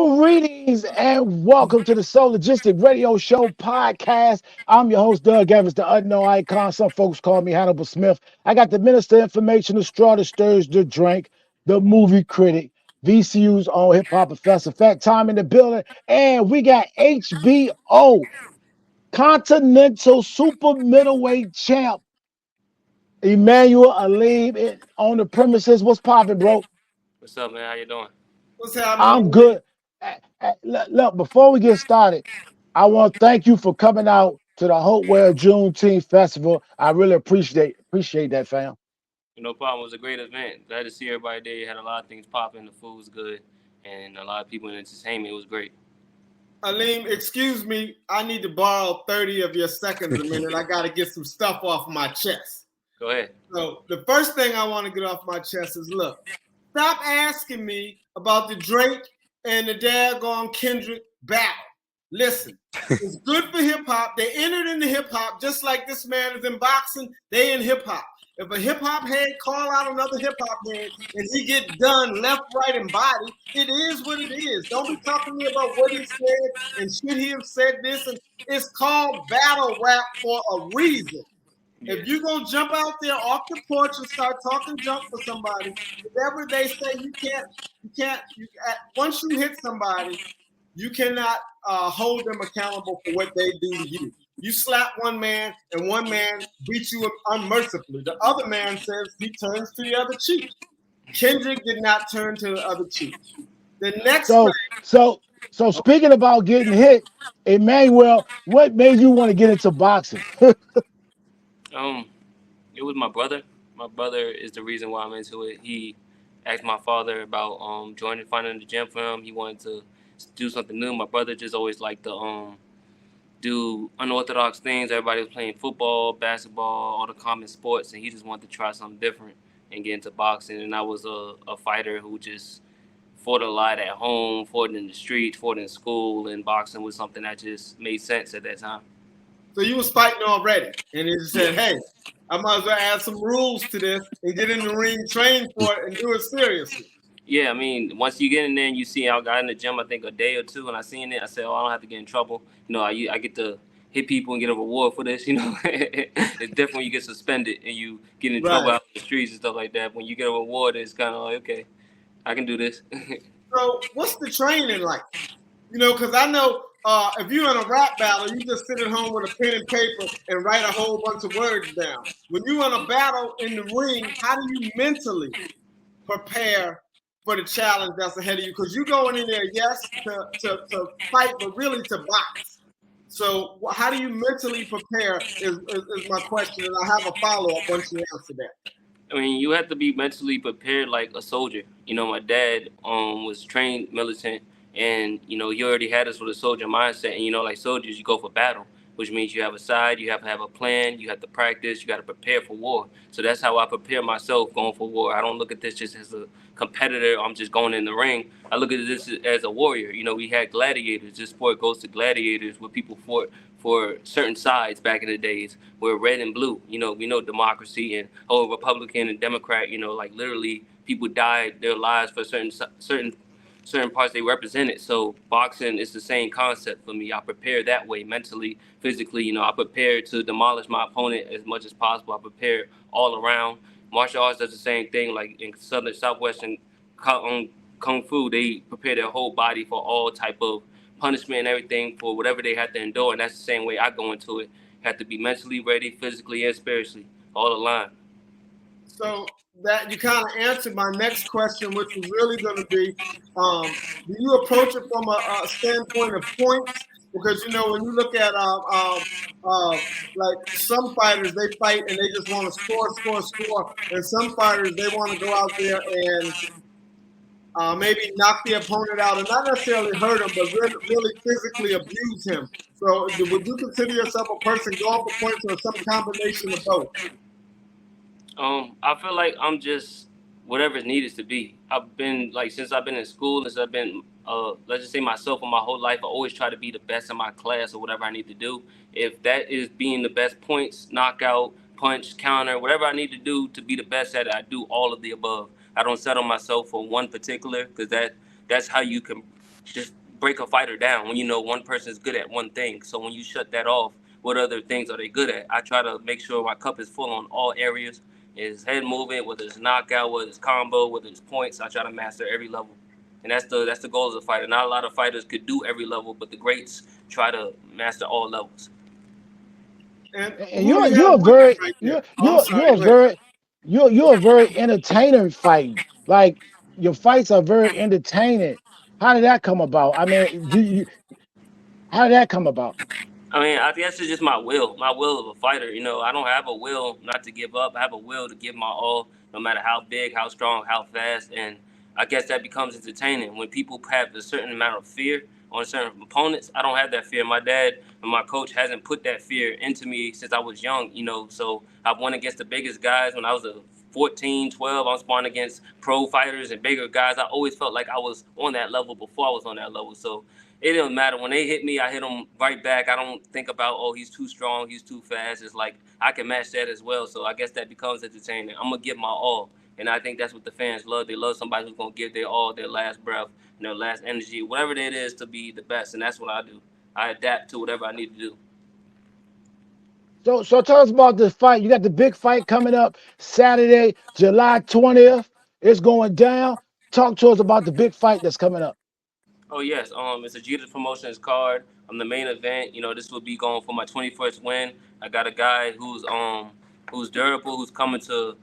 Greetings and welcome to the Soul Logistic Radio Show podcast. I'm your host, Doug Evans, the unknown icon. Some folks call me Hannibal Smith. I got the minister of information, the straw that stirs the drink, the movie critic, VCU's own hip hop professor, Fat Time in the building, and we got HBO Continental Super Middleweight Champ, Immanuwel Aleem on the premises. What's popping, bro? What's up, man? How you doing? What's happening? I'm good. Look, before we get started, I want to thank you for coming out to the Hopewell Juneteenth Festival. I really appreciate that, fam. No problem. It was a great event. Glad to see everybody there. You had a lot of things popping. The food was good, and a lot of people in entertainment. It was great. Aleem, excuse me. I need to borrow 30 of your seconds a minute. I got to get some stuff off my chest. Go ahead. So the first thing I want to get off my chest is, look, stop asking me about the Drake and the daggone Kendrick battle. Listen, it's good for hip-hop. They entered into hip-hop just like this man is in boxing. They in hip-hop. If a hip-hop head call out another hip-hop head and he get done left, right, and body, it is what it is. Don't be talking to me about what he said and should he have said this. And it's called battle rap for a reason. If you're going to jump out there off the porch and start talking junk for somebody, whatever they say, once you hit somebody, you cannot hold them accountable for what they do to you. You slap one man and one man beats you unmercifully. The other man says he turns to the other cheek. Kendrick did not turn to the other cheek. The next So speaking about getting hit, Immanuwel, what made you want to get into boxing? It was my brother. My brother is the reason why I'm into it. He asked my father about finding the gym for him. He wanted to do something new. My brother just always liked to do unorthodox things. Everybody was playing football, basketball, all the common sports, and he just wanted to try something different and get into boxing. And I was a fighter who just fought a lot at home, fought in the streets, fought in school, and boxing was something that just made sense at that time. So you was fighting already, and he said, hey, I might as well add some rules to this and get in the ring, train for it, and do it seriously. Yeah, I mean, once you get in there and you see, I got in the gym, I think a day or two, and I seen it, I said, I don't have to get in trouble. I get to hit people and get a reward for this, It's different when you get suspended and you get in trouble out in the streets and stuff like that. When you get a reward, it's kind of like, okay, I can do this. So what's the training like? Because I know if you're in a rap battle, you just sit at home with a pen and paper and write a whole bunch of words down. When you're in a battle in the ring, how do you mentally prepare for the challenge that's ahead of you? Because you're going in there, yes, to fight, but really to box. So how do you mentally prepare is my question, and I have a follow-up once you answer that. I mean, you have to be mentally prepared like a soldier. My dad was trained militant, and, he already had us with a soldier mindset. And, like soldiers, you go for battle, which means you have a side, you have to have a plan, you have to practice, you got to prepare for war. So that's how I prepare myself going for war. I don't look at this just as a competitor. I'm just going in the ring. I look at this as a warrior. We had gladiators. This sport goes to gladiators, where people fought for certain sides back in the days, where red and blue, we know democracy and Republican and Democrat, like literally people died their lives for certain parts they represented. So boxing is the same concept for me. I prepare that way, mentally, physically. I prepare to demolish my opponent as much as possible. I prepare all around. Martial arts does the same thing. Like in Southwestern Kung Fu, they prepare their whole body for all type of punishment and everything, for whatever they have to endure. And that's the same way I go into it. Have to be mentally ready, physically and spiritually, all aligned. So that you kind of answered my next question, which was really going to be, do you approach it from a standpoint of points? Because, when you look at like some fighters, they fight and they just want to score. And some fighters, they want to go out there and maybe knock the opponent out and not necessarily hurt him, but really physically abuse him. So would you consider yourself a person going for points or some combination of both? I feel like I'm just whatever's needed to be. I've been like since I've been in school, since I've been let's just say myself for my whole life, I always try to be the best in my class or whatever I need to do. If that is being the best points, knockout, punch, counter, whatever I need to do to be the best at it, I do all of the above. I don't settle myself for one particular because that's how you can just break a fighter down when you know one person is good at one thing. So when you shut that off, what other things are they good at? I try to make sure my cup is full on all areas is head movement, whether it's knockout, whether it's combo, whether it's points. I try to master every level, and that's the goal of a fighter. Not a lot of fighters could do every level, but the greats try to master all levels. And Who do you have with you right there? Oh, I'm sorry. Go ahead. you're a very entertaining fighting. Like your fights are very entertaining. How did that come about? I mean, how did that come about? I mean, I guess it's just my will of a fighter. You know, I don't have a will not to give up. I have a will to give my all, no matter how big, how strong, how fast. And I guess that becomes entertaining. When people have a certain amount of fear on certain opponents, I don't have that fear. My dad and my coach hasn't put that fear into me since I was young, you know. So I've won against the biggest guys when I was a 14, 12. I'm sparring against pro fighters and bigger guys. I always felt like I was on that level before I was on that level. So it doesn't matter. When they hit me, I hit them right back. I don't think about, oh, he's too strong, he's too fast. It's like I can match that as well. So I guess that becomes entertaining. I'm going to give my all. And I think that's what the fans love. They love somebody who's going to give their all, their last breath, their last energy, whatever it is to be the best. And that's what I do. I adapt to whatever I need to do. So tell us about this fight. You got the big fight coming up Saturday, July 20th. It's going down. Talk to us about the big fight that's coming up. Oh yes, it's a Jesus Promotions card. I'm the main event. You know, this will be going for my 21st win. I got a guy who's durable, who's coming to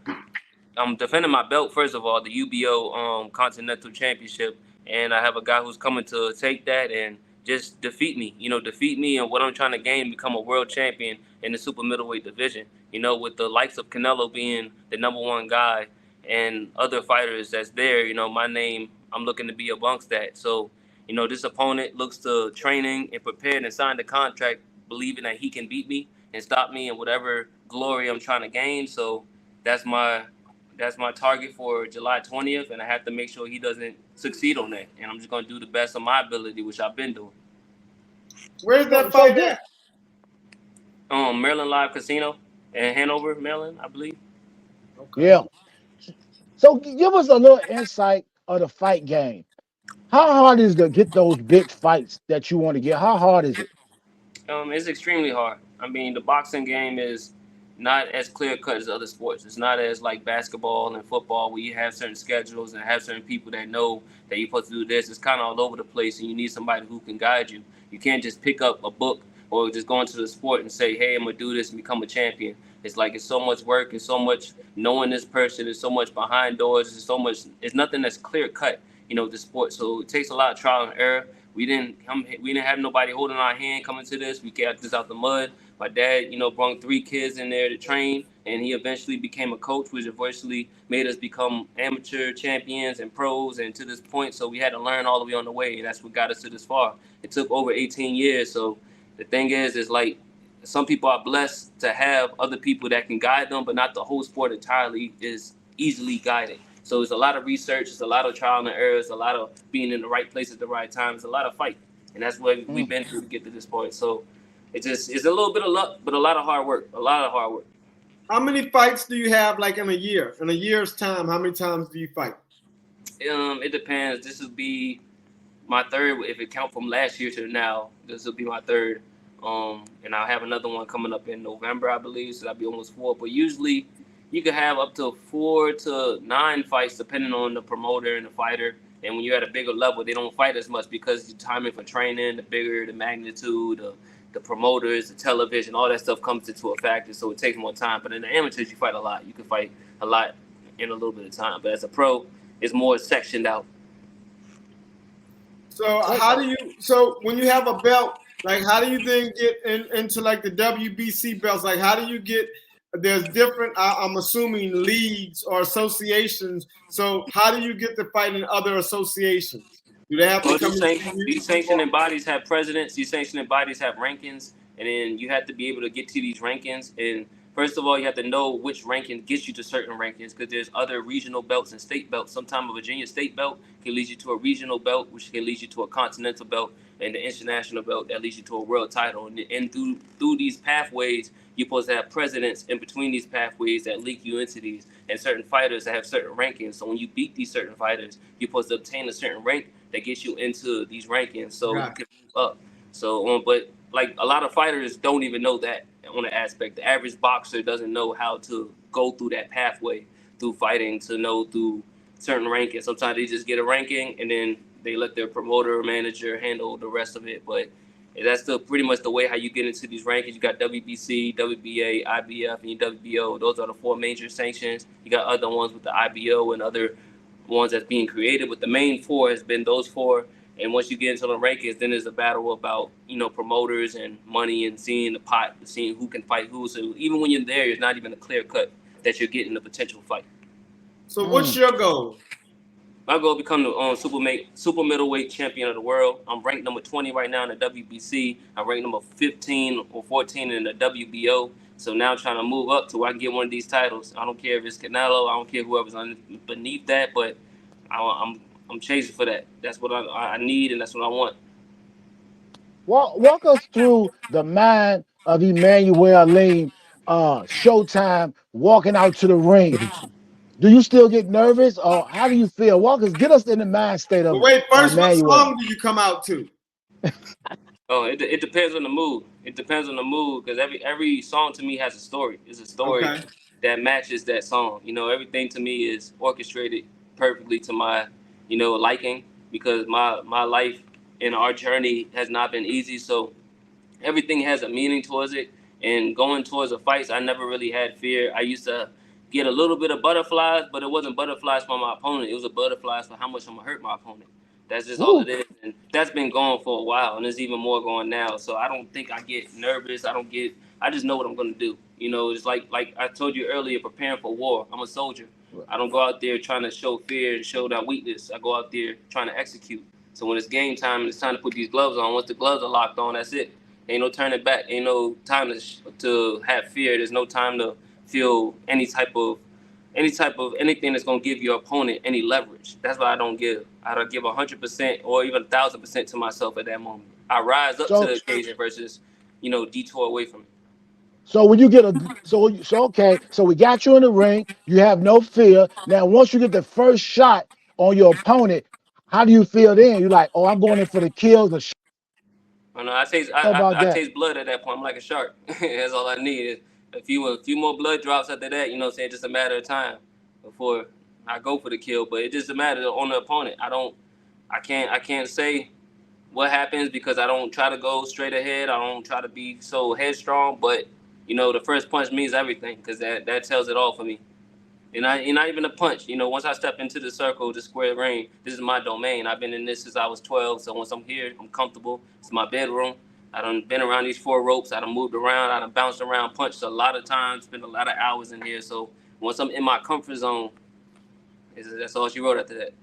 I'm defending my belt first of all, the UBO Continental Championship, and I have a guy who's coming to take that and just defeat me. You know, defeat me and what I'm trying to gain, become a world champion in the super middleweight division. You know, with the likes of Canelo being the number one guy and other fighters that's there. You know, my name, I'm looking to be amongst that. So, you know, this opponent looks to training and prepared and signed the contract, believing that he can beat me and stop me in whatever glory I'm trying to gain. So that's my that's my target for July 20th, and I have to make sure he doesn't succeed on that. And I'm just going to do the best of my ability, which I've been doing. Where's that So fight at? Maryland Live Casino in Hanover, Maryland, I believe. Okay. yeah. So give us a little insight of the fight game. How hard is it to get those big fights that you want to get? How hard is it? It's extremely hard. I mean, the boxing game is not as clear cut as other sports. It's not as like basketball and football where you have certain schedules and have certain people that know that you're supposed to do this. It's kind of all over the place, and you need somebody who can guide you. You can't just pick up a book or just go into the sport and say, "Hey, I'm gonna do this and become a champion." It's like it's so much work, it's so much knowing this person, it's so much behind doors, it's so much. It's nothing that's clear cut, you know, the sport. So it takes a lot of trial and error. We didn't have nobody holding our hand coming to this. We got this out the mud. My dad, you know, brought 3 kids in there to train, and he eventually became a coach, which eventually made us become amateur champions and pros, and to this point. So we had to learn all the way on the way, and that's what got us to this far. It took over 18 years. So the thing is like some people are blessed to have other people that can guide them, but not the whole sport entirely is easily guided. So it's a lot of research, it's a lot of trial and error, it's a lot of being in the right place at the right time, it's a lot of fight, and that's what we've been through to get to this point. So it's a little bit of luck, but a lot of hard work, a lot of hard work. How many fights do you have like in a year? In a year's time, how many times do you fight? It depends. This will be my third, if it count from last year to now. This will be my third, and I'll have another one coming up in November, I believe. So that'll be almost 4. But usually, you can have up to 4 to 9 fights, depending on the promoter and the fighter. And when you're at a bigger level, they don't fight as much because the timing for training, the bigger, the magnitude, the promoters, the television, all that stuff comes into a factor. So it takes more time. But in the amateurs, you fight a lot. You can fight a lot in a little bit of time. But as a pro, it's more sectioned out. So so when you have a belt, like how do you then get into like the WBC belts? Like how do you get, there's different, I'm assuming leagues or associations. So how do you get to fight in other associations? Do they have to come these sanctioning bodies have presidents, these sanctioning bodies have rankings, and then you have to be able to get to these rankings. And First of all, you have to know which ranking gets you to certain rankings, because there's other regional belts and state belts. Sometimes a Virginia state belt can lead you to a regional belt, which can lead you to a continental belt, and the international belt that leads you to a world title. And through these pathways, you're supposed to have presidents in between these pathways that link you into these, and certain fighters that have certain rankings. So when you beat these certain fighters, you're supposed to obtain a certain rank that gets you into these rankings, so you can move up. So, but like a lot of fighters don't even know that on the aspect. The average boxer doesn't know how to go through that pathway through fighting to know through certain rankings. Sometimes they just get a ranking and then they let their promoter or manager handle the rest of it. But that's pretty much the way how you get into these rankings. You got WBC, WBA, IBF, and WBO. Those are the four major sanctions. You got other ones with the IBO and other ones that's being created, but the main four has been those four. And once you get into the rankings, then there's a battle about, promoters and money and seeing the pot, seeing who can fight who. So even when you're there, it's not even a clear cut that you're getting a potential fight. So what's your goal? My goal is to become the super middleweight champion of the world. I'm ranked number 20 right now in the WBC. I'm ranked number 15 or 14 in the WBO. So now I'm trying to move up to where I can get one of these titles. I don't care if it's Canelo. I don't care whoever's beneath that, but I'm chasing for that. That's what I need, and that's what I want. Walk us through the mind of Immanuwel Aleem, Showtime, walking out to the ring. Do you still get nervous, or how do you feel? Get us in the mind state of Wait, first, what Immanuwel. song do you come out to? Oh, it depends on the mood. It depends on the mood, because every song to me has a story. It's a story that matches that song. Everything to me is orchestrated perfectly to my, liking, because my life and our journey has not been easy. So everything has a meaning towards it. And going towards the fights, I never really had fear. I used to get a little bit of butterflies, but it wasn't butterflies for my opponent. It was a butterflies for how much I'm gonna hurt my opponent. That's just all it is. And that's been going for a while, and there's even more going now. So I don't think I get nervous. I just know what I'm gonna do. It's like I told you earlier, preparing for war. I'm a soldier. I don't go out there trying to show fear and show that weakness. I go out there trying to execute. So when it's game time and it's time to put these gloves on, once the gloves are locked on, that's it. Ain't no turning back. Ain't no time to have fear. There's no time to feel any type of anything that's gonna give your opponent any leverage. That's what I don't give. I don't give 100% or even 1,000% to myself at that moment. I rise up to the occasion versus, detour away from it. So when you get so we got you in the ring, you have no fear. Now, once you get the first shot on your opponent, how do you feel then? You're like, oh, I'm going in for the kill. I taste blood at that point. I'm like a shark. That's all I need. A few more blood drops after that, saying just a matter of time before I go for the kill. But it's just a matter on the opponent. I can't say what happens, because I don't try to go straight ahead. I don't try to be so headstrong, but the first punch means everything, because that tells it all for me. And not even a punch. Once I step into the circle, the square ring, this is my domain. I've been in this since I was 12. So once I'm here, I'm comfortable. It's my bedroom. I done been around these 4 ropes. I done moved around. I done bounced around, punched a lot of times, spent a lot of hours in here. So once I'm in my comfort zone, that's all she wrote after that.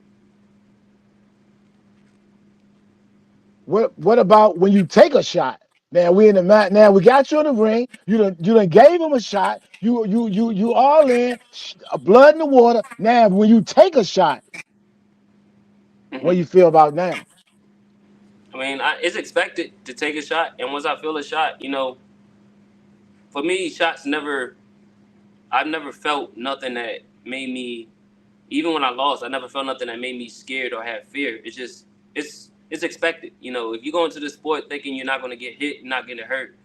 What about when you take a shot? Now we in the mat. Now we got you in the ring. You done gave him a shot. You all in, blood in the water. Now when you take a shot, what do you feel about now? I mean, it's expected to take a shot, and once I feel a shot, for me, I've never felt nothing that made me, even when I lost, I never felt nothing that made me scared or have fear. It's expected. If you go into this sport thinking you're not going to get hit, you're not getting hurt,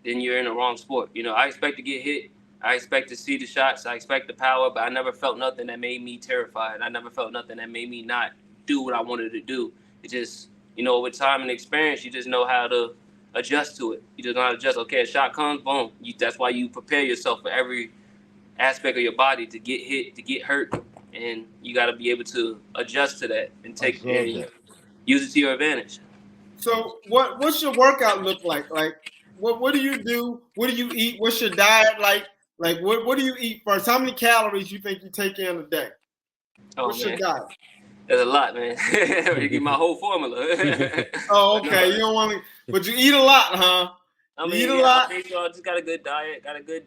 then you're in the wrong sport. I expect to get hit. I expect to see the shots. I expect the power, but I never felt nothing that made me terrified. I never felt nothing that made me not do what I wanted to do. It just, with time and experience, you just know how to adjust to it. You just know how to adjust. Okay, a shot comes, boom. That's why you prepare yourself for every aspect of your body to get hit, to get hurt, and you got to be able to adjust to that and use it to your advantage. So what's your workout look like? Like, what do you do? What do you eat? What's your diet like? Like, what do you eat first? How many calories you think you take in a day? What's your diet? There's a lot, man. You get my whole formula. Oh, okay. You don't want to, but you eat a lot, huh? I You mean, eat a yeah, lot. I make sure I just got a good diet, got a good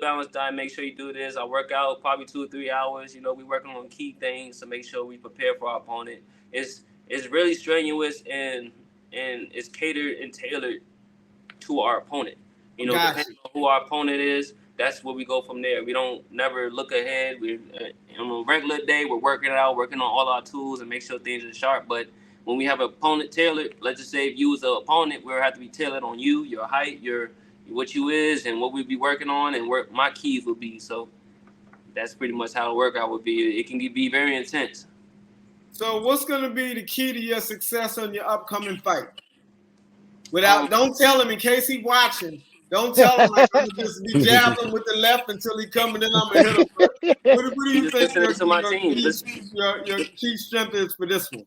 balanced diet. Make sure you do this. I work out probably 2 or 3 hours. You know, we working on key things to make sure we prepare for our opponent. It's really strenuous and it's catered and tailored to our opponent. You know, Gotcha. depending on who our opponent is, that's where we go from there. We don't never look ahead. We on a regular day, we're working it out, working on all our tools and make sure things are sharp. But when we have an opponent tailored, let's just say if you was an opponent, we'll have to be tailored on you, your height, your what you is, and what we be working on, and where my keys would be. So that's pretty much how the workout would be. It can be very intense. So what's going to be the key to your success on your upcoming fight? Um, Don't tell him in case he's watching. Don't tell him like I'm gonna just be jabbing him with the left until he come and then I'm gonna hit him. But what do you you just think listening to my team. your key strength is for this one?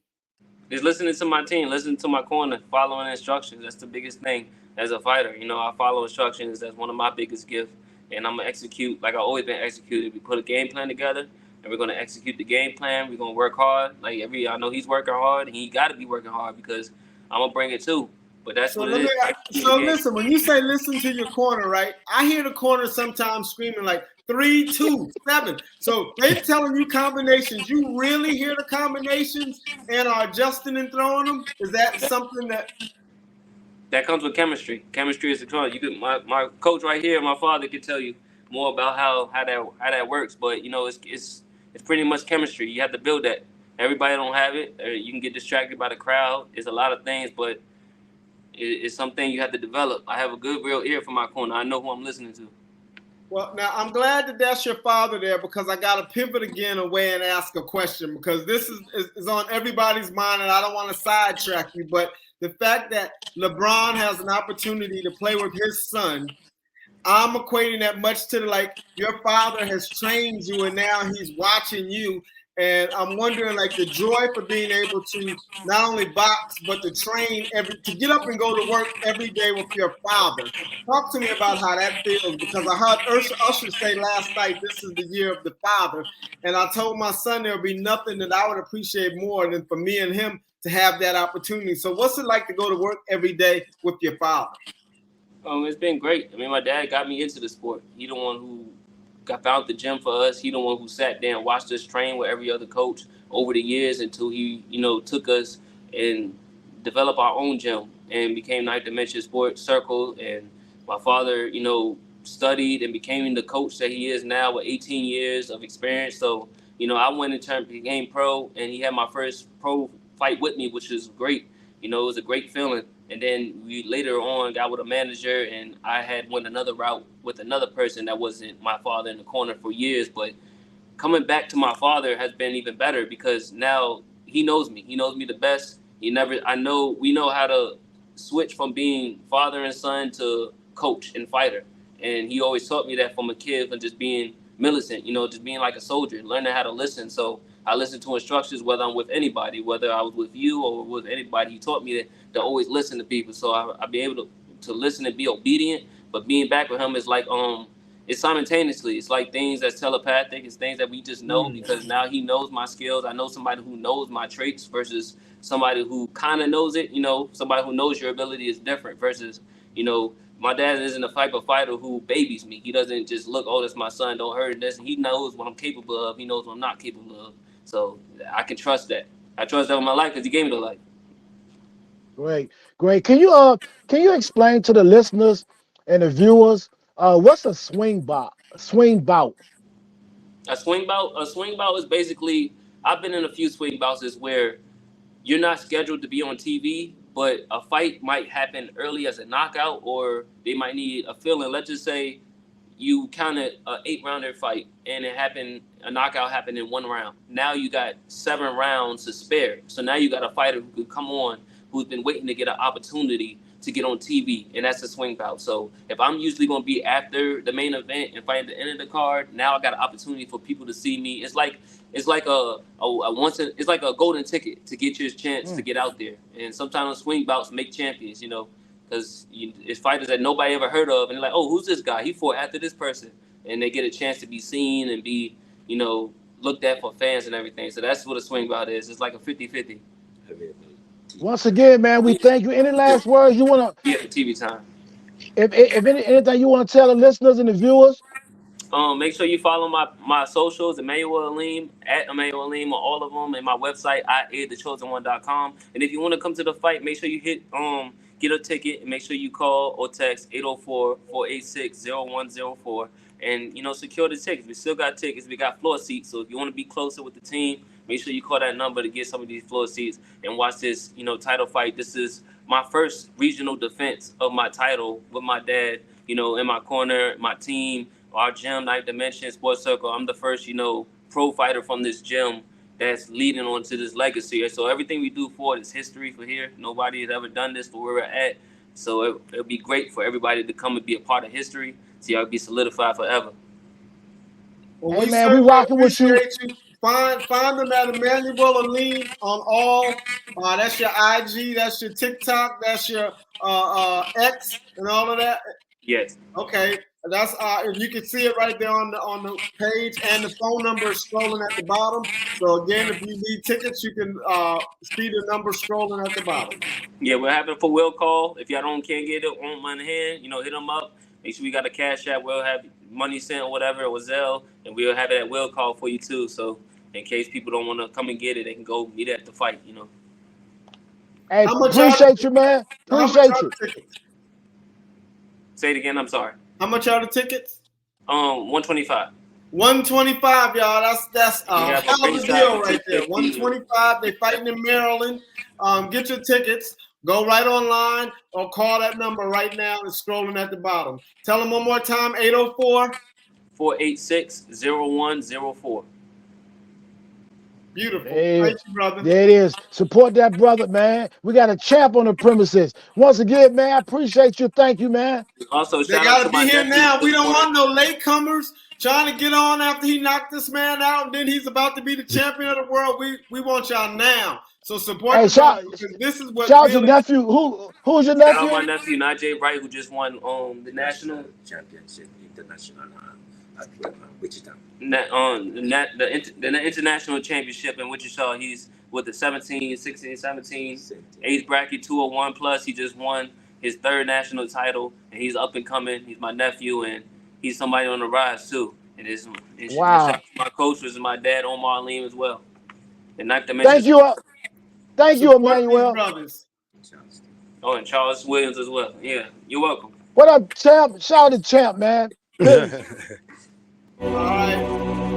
Just listening to my team, listening to my corner, following instructions. That's the biggest thing as a fighter. You know, I follow instructions. That's one of my biggest gifts. And I'm going to execute like I've always been executed. We put a game plan together, and we're going to execute the game plan. We're going to work hard. I know he's working hard, and he got to be working hard because I'm going to bring it too. But that's So what it is. So listen, when you say listen to your corner, right? I hear the corner sometimes screaming like 3, 2, 7. So they telling you combinations. You really hear the combinations and are adjusting and throwing them? Is that something that comes with chemistry? Chemistry is the color. You could my coach right here, my father, could tell you more about how that works. But you know, it's pretty much chemistry. You have to build that. Everybody don't have it. You can get distracted by the crowd. It's a lot of things, but it's something you have to develop. I have a good, real ear for my corner. I know who I'm listening to. Well, now I'm glad that that's your father there because I got to pivot again away and ask a question because this is on everybody's mind and I don't want to sidetrack you. But the fact that LeBron has an opportunity to play with his son, I'm equating that much to like your father has trained you and now he's watching you. And I'm wondering like the joy for being able to not only box, but to train to get up and go to work every day with your father. Talk to me about how that feels because I heard Usher say last night, this is the year of the father. And I told my son there'll be nothing that I would appreciate more than for me and him to have that opportunity. So what's it like to go to work every day with your father? It's been great. I mean, my dad got me into the sport. He the one who found the gym for us. He the one who sat there and watched us train with every other coach over the years until he, took us and developed our own gym and became Ninth Dimension Sports Circle. And my father, studied and became the coach that he is now with 18 years of experience. So, I went and became pro, and he had my first pro fight with me, which is great. It was a great feeling. And then we later on got with a manager, and I had went another route with another person that wasn't my father in the corner for years. But coming back to my father has been even better because now he knows me. He knows me the best. We know how to switch from being father and son to coach and fighter. And he always taught me that from a kid, from just being militant, just being like a soldier, learning how to listen. So I listen to instructions whether I'm with anybody, whether I was with you or with anybody. He taught me to always listen to people. So I be able to listen and be obedient. But being back with him is like it's simultaneously. It's like things that's telepathic. It's things that we just know because now he knows my skills. I know somebody who knows my traits versus somebody who kind of knows it. Somebody who knows your ability is different versus, my dad isn't a type of fighter who babies me. He doesn't just look, oh, that's my son, don't hurt this. He knows what I'm capable of. He knows what I'm not capable of. So I can trust that. I trust that with my life because he gave me the life. Great. Can you explain to the listeners and the viewers what's a swing bout? A swing bout. A swing bout is basically, I've been in a few swing bouts where you're not scheduled to be on TV, but a fight might happen early as a knockout, or they might need a fill-in. Let's just say you counted an 8-rounder fight and a knockout happened in 1 round. Now you got 7 rounds to spare. So now you got a fighter who could come on, who's been waiting to get an opportunity to get on TV, and that's a swing bout. So if I'm usually going to be after the main event and fight at the end of the card, now I got an opportunity for people to see me. It's like it's like a golden ticket to get your chance to get out there. And sometimes swing bouts make champions, because it's fighters that nobody ever heard of, and they're like, oh, who's this guy? He fought after this person, and they get a chance to be seen and be, looked at for fans and everything. So that's what a swing bout is. It's like a 50-50. Once again, man, we thank you. Any last words you want to? Yeah, TV time. If anything you want to tell the listeners and the viewers? Make sure you follow my socials, Immanuwel Aleem, at Immanuwel Aleem on all of them, and my website, IATheChosen1.com. And if you want to come to the fight, make sure you get a ticket, and make sure you call or text 804-486-0104, and secure the tickets. We still got tickets. We got floor seats. So if you want to be closer with the team, make sure you call that number to get some of these floor seats and watch this title fight. This is my first regional defense of my title with my dad, in my corner, my team. Our gym, Ninth Dimension Sports Circle. I'm the first, pro fighter from this gym that's leading on to this legacy. So everything we do for it is history for here. Nobody has ever done this for where we're at. So it'll be great for everybody to come and be a part of history. So y'all be solidified forever. Well, hey, man, we rocking with you. Find them at Immanuwel Aleem on all. That's your IG, that's your TikTok, that's your X, and all of that. Yes. Okay. That's you can see it right there on the page, and the phone number is scrolling at the bottom. So again, if you need tickets, you can see the number scrolling at the bottom. Yeah, we're having a will call. If y'all can't get it on one hand, hit them up. Make sure we got a cash app. We'll have money sent or whatever, or Zelle, and we'll have it at will call for you too. So in case people don't want to come and get it, they can go meet at the fight. Hey, appreciate you, man. Appreciate you. Say it again. I'm sorry. How much are the tickets? $125. $125, y'all. That's a hell of a deal right there. $125. They fighting in Maryland. Get your tickets. Go right online or call that number right now. It's scrolling at the bottom. Tell them one more time. 804-486-0104. Beautiful. Thank you, brother. There it is. Support that brother, man. We got a champ on the premises. Once again, man, I appreciate you. Thank you, man. Also, they got to be here now. We don't want no latecomers trying to get on after he knocked this man out, and then he's about to be the champion of the world. We want y'all now. So support this is what shout really, your nephew. Who's your nephew? Shout out my nephew, Najee Wright, who just won the national championship international Wichita. The international championship in Wichita. He's with the 17, 16, 17 age bracket 201 plus. He just won his third national title, and he's up and coming. He's my nephew, and he's somebody on the rise too. And wow. My coach was my dad, Omar Aleem, as well. And thank you. Thank you, Immanuwel. Oh, and Charles Williams as well. Yeah, you're welcome. What up, champ? Shout out to champ, man. All right.